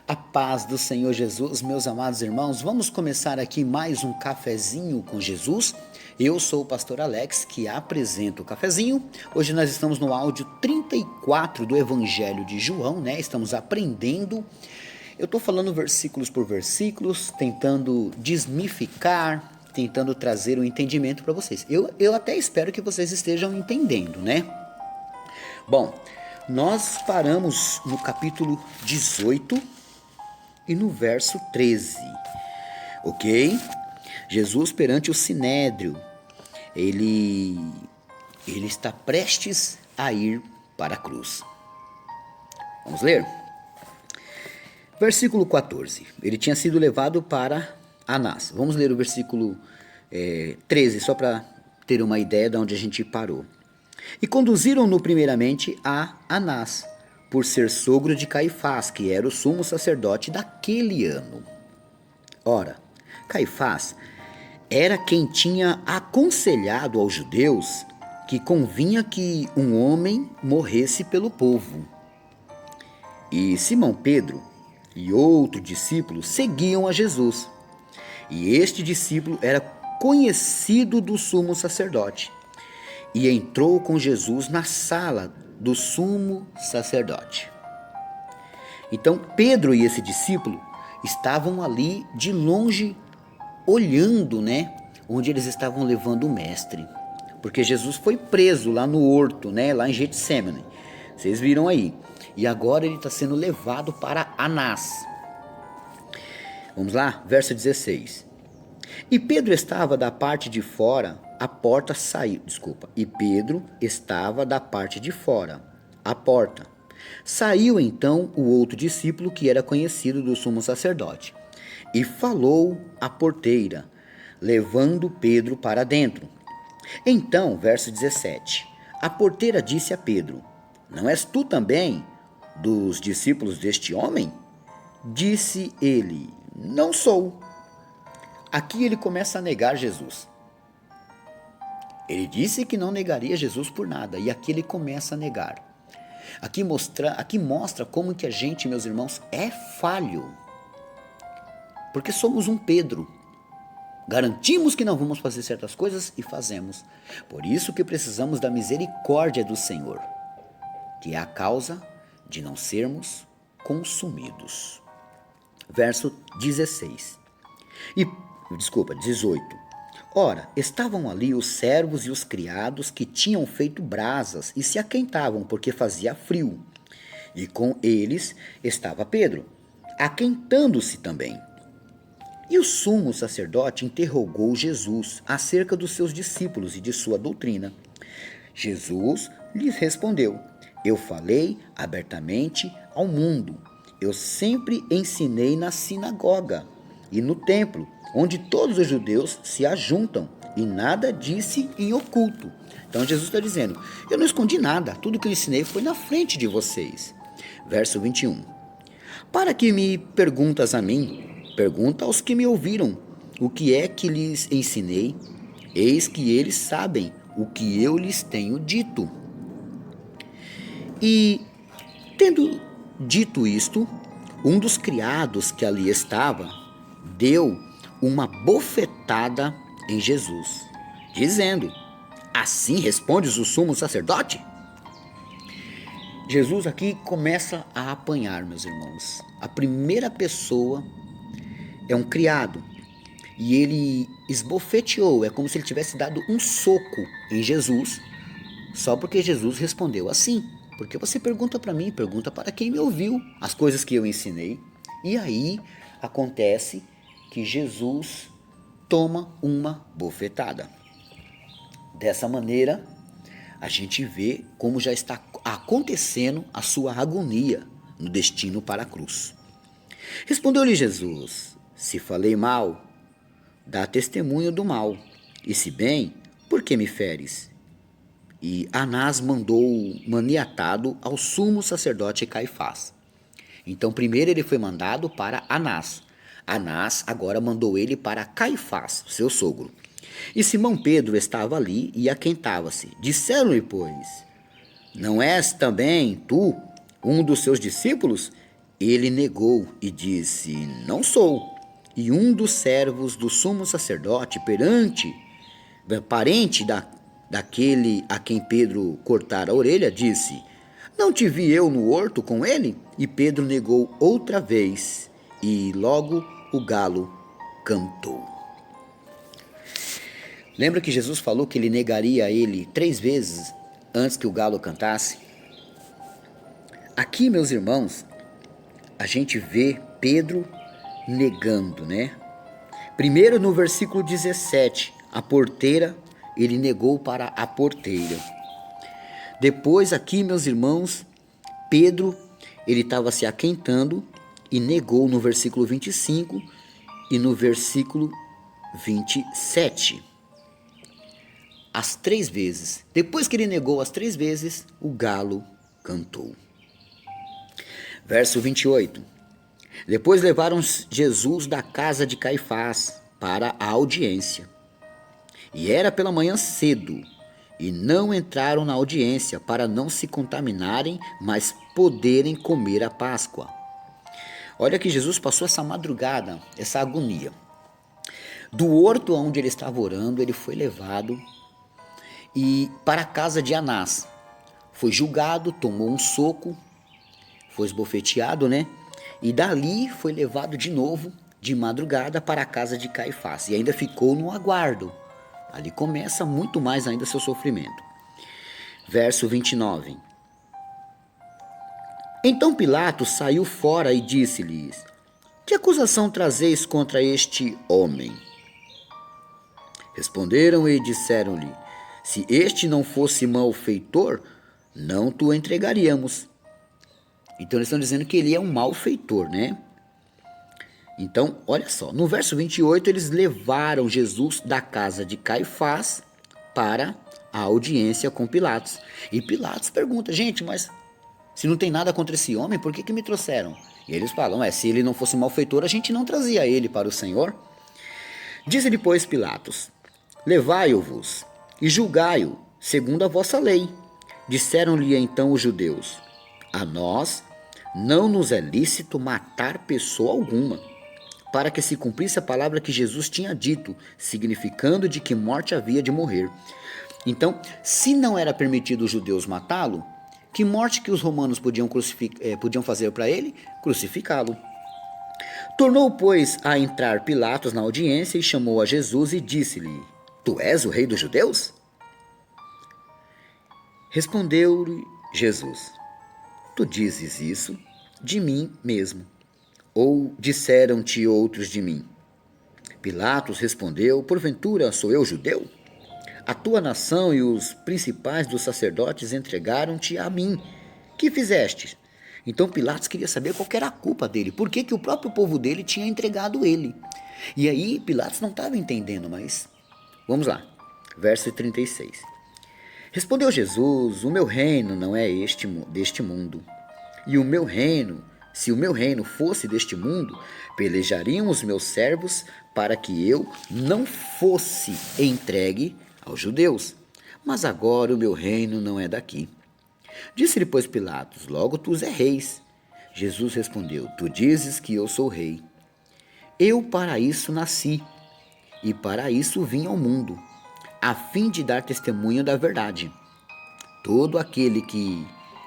A paz do Senhor Jesus, meus amados irmãos, vamos começar aqui mais um cafezinho com Jesus. Eu sou o pastor Alex, que apresenta o cafezinho. Hoje nós estamos no áudio 34 do Evangelho de João, né? Estamos aprendendo. Eu estou falando versículos por versículos, tentando desmificar, tentando trazer um entendimento para vocês. Eu até espero que vocês estejam entendendo, né? Bom, nós paramos no capítulo 18 e no verso 13, ok? Jesus perante o Sinédrio, ele está prestes a ir para a cruz. Vamos ler? Versículo 14, ele tinha sido levado para Anás. Vamos ler o versículo 13, só para ter uma ideia de onde a gente parou. E conduziram-no primeiramente a Anás, por ser sogro de Caifás, que era o sumo sacerdote daquele ano. Ora, Caifás era quem tinha aconselhado aos judeus que convinha que um homem morresse pelo povo. E Simão Pedro e outro discípulo seguiam a Jesus. E este discípulo era conhecido do sumo sacerdote. E entrou com Jesus na sala do sumo sacerdote. Então Pedro e esse discípulo estavam ali de longe olhando, né, onde eles estavam levando o mestre. Porque Jesus foi preso lá no horto, né, lá em Getsêmani. Vocês viram aí. E agora ele está sendo levado para Anás. Vamos lá, verso 16. E Pedro estava da parte de fora, a porta saiu. E Pedro estava da parte de fora, a porta. Saiu então o outro discípulo que era conhecido do sumo sacerdote, e falou à porteira, levando Pedro para dentro. Então, verso 17. A porteira disse a Pedro: Não és tu também dos discípulos deste homem? Disse ele: Não sou. Aqui ele começa a negar Jesus. Ele disse que não negaria Jesus por nada, e aqui ele começa a negar. Aqui mostra como que a gente, meus irmãos, é falho. Porque somos um Pedro. Garantimos que não vamos fazer certas coisas e fazemos. Por isso que precisamos da misericórdia do Senhor, que é a causa de não sermos consumidos. Verso 18. Ora, estavam ali os servos e os criados que tinham feito brasas e se aquentavam porque fazia frio. E com eles estava Pedro, aquentando-se também. E o sumo sacerdote interrogou Jesus acerca dos seus discípulos e de sua doutrina. Jesus lhes respondeu: Eu falei abertamente ao mundo. Eu sempre ensinei na sinagoga e no templo, onde todos os judeus se ajuntam, e nada disse em oculto. Então Jesus está dizendo: eu não escondi nada, tudo que eu ensinei foi na frente de vocês. Verso 21. Para que me perguntas a mim? Pergunta aos que me ouviram. O que é que lhes ensinei? Eis que eles sabem o que eu lhes tenho dito. E, tendo dito isto, um dos criados que ali estava deu uma bofetada em Jesus, dizendo: Assim respondes o sumo sacerdote? Jesus aqui começa a apanhar, meus irmãos. A primeira pessoa é um criado, e ele esbofeteou, é como se ele tivesse dado um soco em Jesus, só porque Jesus respondeu assim. Porque você pergunta para mim, pergunta para quem me ouviu as coisas que eu ensinei. E aí acontece que Jesus toma uma bofetada. Dessa maneira, a gente vê como já está acontecendo a sua agonia no destino para a cruz. Respondeu-lhe Jesus: Se falei mal, dá testemunho do mal, e se bem, por que me feres? E Anás mandou maniatado ao sumo sacerdote Caifás. Então primeiro ele foi mandado para Anás. Anás agora mandou ele para Caifás, seu sogro. E Simão Pedro estava ali e aquentava-se. Disseram-lhe, pois: Não és também tu um dos seus discípulos? Ele negou e disse: Não sou. E um dos servos do sumo sacerdote, parente daquele a quem Pedro cortara a orelha, disse: Não te vi eu no horto com ele? E Pedro negou outra vez, e logo o galo cantou. Lembra que Jesus falou que ele negaria ele 3 vezes antes que o galo cantasse? Aqui, meus irmãos, a gente vê Pedro negando, né? Primeiro no versículo 17, a porteira, ele negou para a porteira. Depois aqui, meus irmãos, Pedro, ele estava se aquentando e negou no versículo 25 e no versículo 27. As 3 vezes. Depois que ele negou as 3 vezes, o galo cantou. Verso 28. Depois levaram Jesus da casa de Caifás para a audiência. E era pela manhã cedo, e não entraram na audiência para não se contaminarem, mas poderem comer a Páscoa. Olha que Jesus passou essa madrugada, essa agonia. Do horto onde ele estava orando, ele foi levado para a casa de Anás. Foi julgado, tomou um soco, foi esbofeteado, né? E dali foi levado de novo, de madrugada, para a casa de Caifás. E ainda ficou no aguardo. Ali começa muito mais ainda seu sofrimento. Verso 29. Então Pilatos saiu fora e disse-lhes: Que acusação trazeis contra este homem? Responderam e disseram-lhe: Se este não fosse malfeitor, não te entregaríamos. Então eles estão dizendo que ele é um malfeitor, né? Então, olha só, no verso 28, eles levaram Jesus da casa de Caifás para a audiência com Pilatos. E Pilatos pergunta: gente, mas se não tem nada contra esse homem, por que me trouxeram? E eles falam: se ele não fosse malfeitor, a gente não trazia ele para o Senhor. Disse-lhe, pois, Pilatos: Levai-o-vos e julgai-o segundo a vossa lei. Disseram-lhe então os judeus: A nós não nos é lícito matar pessoa alguma, para que se cumprisse a palavra que Jesus tinha dito, significando de que morte havia de morrer. Então, se não era permitido os judeus matá-lo, que morte que os romanos podiam fazer para ele? Crucificá-lo. Tornou, pois, a entrar Pilatos na audiência e chamou a Jesus e disse-lhe: Tu és o rei dos judeus? Respondeu-lhe Jesus: Tu dizes isso de mim mesmo, ou disseram-te outros de mim? Pilatos respondeu: Porventura sou eu judeu? A tua nação e os principais dos sacerdotes entregaram-te a mim. Que fizeste? Então Pilatos queria saber qual era a culpa dele, por que o próprio povo dele tinha entregado ele. E aí Pilatos não estava entendendo, mas vamos lá, verso 36. Respondeu Jesus: O meu reino não é deste mundo. E o meu reino, se o meu reino fosse deste mundo, pelejariam os meus servos para que eu não fosse entregue aos judeus. Mas agora o meu reino não é daqui. Disse-lhe, pois, Pilatos: Logo tu és reis. Jesus respondeu: Tu dizes que eu sou rei. Eu para isso nasci, e para isso vim ao mundo, a fim de dar testemunho da verdade. Todo aquele que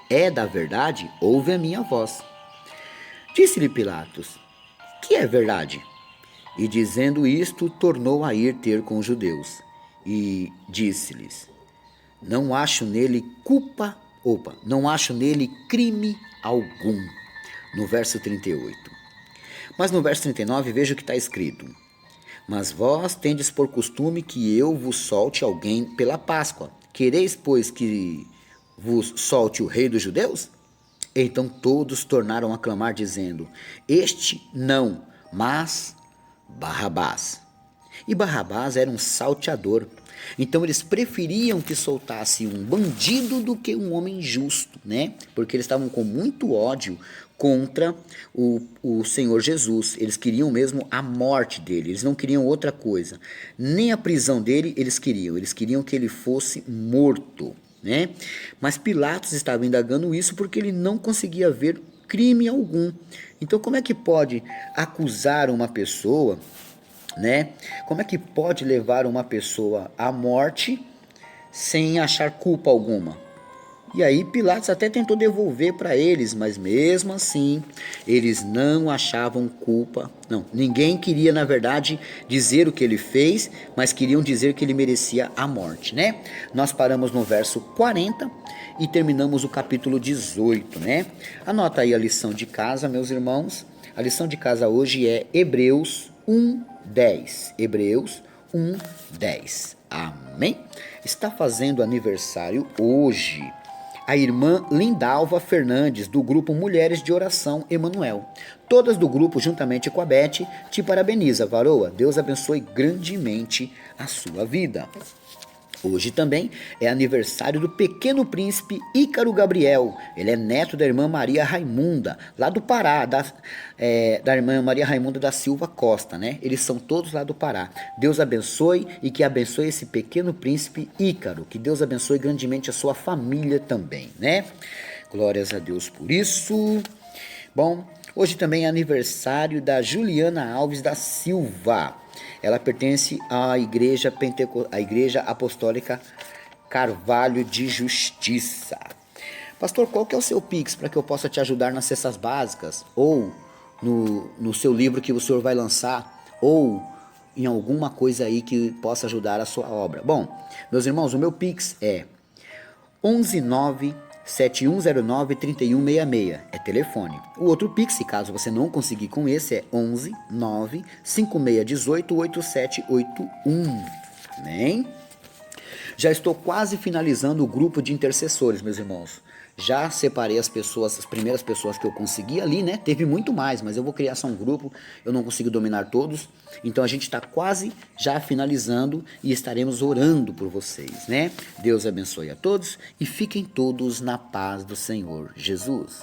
é da verdade ouve a minha voz. Disse-lhe Pilatos: Que é verdade? E dizendo isto, tornou a ir ter com os judeus. E disse-lhes: Não acho nele crime algum. No verso 38. Mas no verso 39, veja o que está escrito: Mas vós tendes por costume que eu vos solte alguém pela Páscoa. Quereis, pois, que vos solte o rei dos judeus? Então todos tornaram a clamar, dizendo: Este não, mas Barrabás. E Barrabás era um salteador. Então eles preferiam que soltasse um bandido do que um homem justo, né? Porque eles estavam com muito ódio contra o Senhor Jesus. Eles queriam mesmo a morte dele, eles não queriam outra coisa. Nem a prisão dele eles queriam que ele fosse morto, né? Mas Pilatos estava indagando isso porque ele não conseguia ver crime algum. Então, como é que pode acusar uma pessoa, né? Como é que pode levar uma pessoa à morte sem achar culpa alguma? E aí Pilatos até tentou devolver para eles, mas mesmo assim eles não achavam culpa. Não, ninguém queria, na verdade, dizer o que ele fez, mas queriam dizer que ele merecia a morte, né? Nós paramos no verso 40 e terminamos o capítulo 18, né? Anota aí a lição de casa, meus irmãos. A lição de casa hoje é Hebreus 1:10. Hebreus 1:10. Amém? Está fazendo aniversário hoje a irmã Lindalva Fernandes, do grupo Mulheres de Oração Emanuel. Todas do grupo, juntamente com a Beth, te parabeniza, varoa. Deus abençoe grandemente a sua vida. Hoje também é aniversário do pequeno príncipe Ícaro Gabriel. Ele é neto da irmã Maria Raimunda, lá do Pará, da irmã Maria Raimunda da Silva Costa, né? Eles são todos lá do Pará. Deus abençoe e que abençoe esse pequeno príncipe Ícaro. Que Deus abençoe grandemente a sua família também, né? Glórias a Deus por isso. Bom, hoje também é aniversário da Juliana Alves da Silva. Ela pertence à à Igreja Apostólica Carvalho de Justiça. Pastor, qual que é o seu Pix para que eu possa te ajudar nas cestas básicas? Ou no seu livro que o senhor vai lançar? Ou em alguma coisa aí que possa ajudar a sua obra? Bom, meus irmãos, o meu Pix é 11971093166, é telefone. O outro Pix, caso você não conseguir com esse, é 11956188781. Amém? Já estou quase finalizando o grupo de intercessores, meus irmãos. Já separei as primeiras pessoas que eu consegui ali, né? Teve muito mais, mas eu vou criar só um grupo, eu não consigo dominar todos. Então a gente está quase já finalizando e estaremos orando por vocês, né? Deus abençoe a todos e fiquem todos na paz do Senhor Jesus.